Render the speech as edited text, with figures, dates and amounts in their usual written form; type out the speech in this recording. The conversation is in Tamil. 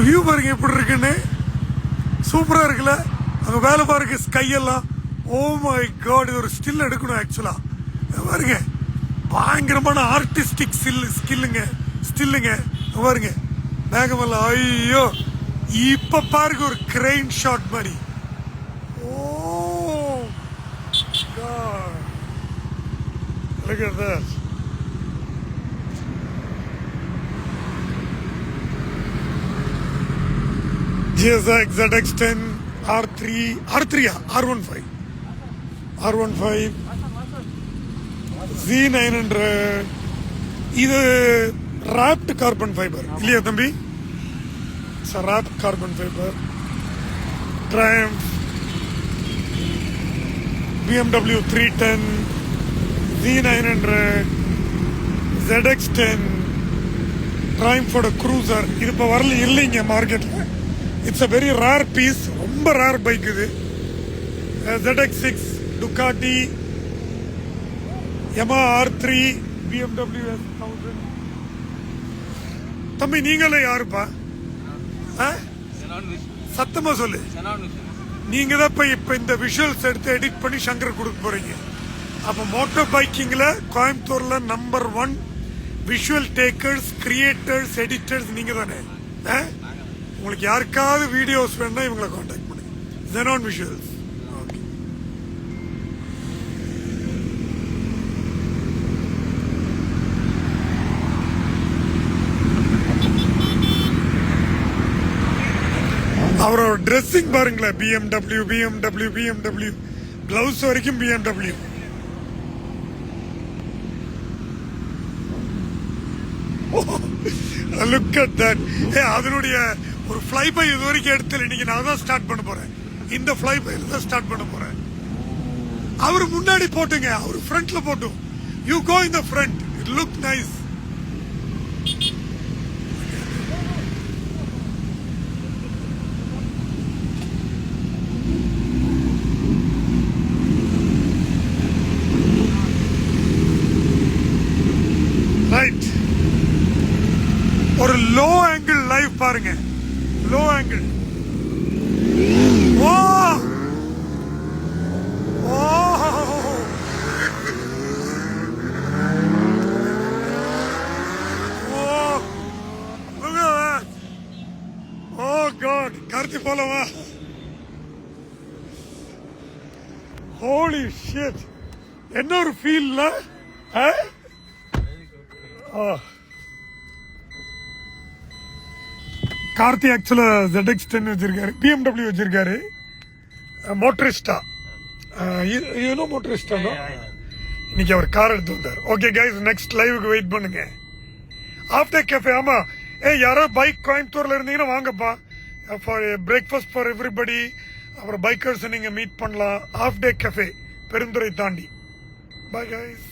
வியூ பாருங்க எப்படி இருக்குன்னு. சூப்பரா இருக்குல்ல. அங்க வேலை பாருங்க, ஸ்கை எல்லாம். ஓ மை காட், இது ஒரு ஸ்டில் எடுக்கணும் ஆக்சுவலா. பாருங்க, பயங்கரமான ஆர்டிஸ்டிக் ஸ்டில்லுங்க பாருங்க. மேகமெல்லாம் ஐயோ, இப்ப பாருங்க ஒரு கிரெயின் ஷாட் மாதிரி. ஓ God, look at that. GSX ZX10 R15 Z900. இது wrapped carbon fiber இல்லையா தம்பி? wrapped carbon fiber. Triumph, BMW 310, Z900, ZX10, Triumph cruiser. இது இப்போ வரல, இல்லைங்க மார்க்கெட்ல. It's a very rare piece, ரொம்ப ரேர் பைக் இது. ZX6, Ducati, Yamaha R3, BMW S1000. தம்பி நீங்களே யாருப்பா? சத்தமா சொல்லு. நீங்க தான் இப்ப இந்த விஷுவல்ஸ் எடுத்து எடிட் பண்ணி சங்கர் கொடுக்க போறீங்க. அப்ப மோட்டார் பைக்கிங்ல கோயம்புத்தூர்ல number 1 visual takers, creators, editors நீங்க தானே? உங்களுக்கு யாருக்காவது வீடியோஸ் வேணா இவங்களை காண்டாக்ட் பண்ணுங்க. Xenon Visuals. அவரோட ட்ரெஸ்ஸிங் பாருங்களேன். BMW கிளவுஸ் வரைக்கும் BMW. Look at that. அதனுடைய ஒரு ஃப்ளை பை இது வரைக்கும் எடுத்துல. இன்னைக்கு நான் தான் ஸ்டார்ட் பண்ண போறேன். இந்த ஃப்ளை பைல தான் ஸ்டார்ட் பண்ண போறேன். அவரு முன்னாடி போட்டுங்க, அவரு ஃப்ரண்ட்ல போட்டும். You go in the front, it look nice. Right, ஒரு லோ ஆங்கிள் லைவ் பாருங்க. Low angle. Oh oh oh God, Karthi போலவா? ஹோலி ஷிட், என்ன ஒரு ஃபீல்ல. கார்த்தி ஆக்சுவலா ZX10 வச்சிருக்காரு, BMW வச்சிருக்காரு. மோட்டரிஸ்டா, மோட்டரிஸ்டா இன்னைக்கு அவர் கார் எடுத்து வந்தார். ஓகே கைஸ், நெக்ஸ்ட் லைவுக்கு வெயிட் பண்ணுங்க. After cafe. ஆமா, யாரோ பைக் கோயம்புத்தூர்ல இருந்தீங்கன்னா வாங்கப்பா. For breakfast for everybody. அப்புறம் பைக்கர்ஸ் நீங்க மீட் பண்ணலாம். ஆஃப் டே கேஃபே பெருந்துறை தாண்டி. Bye guys.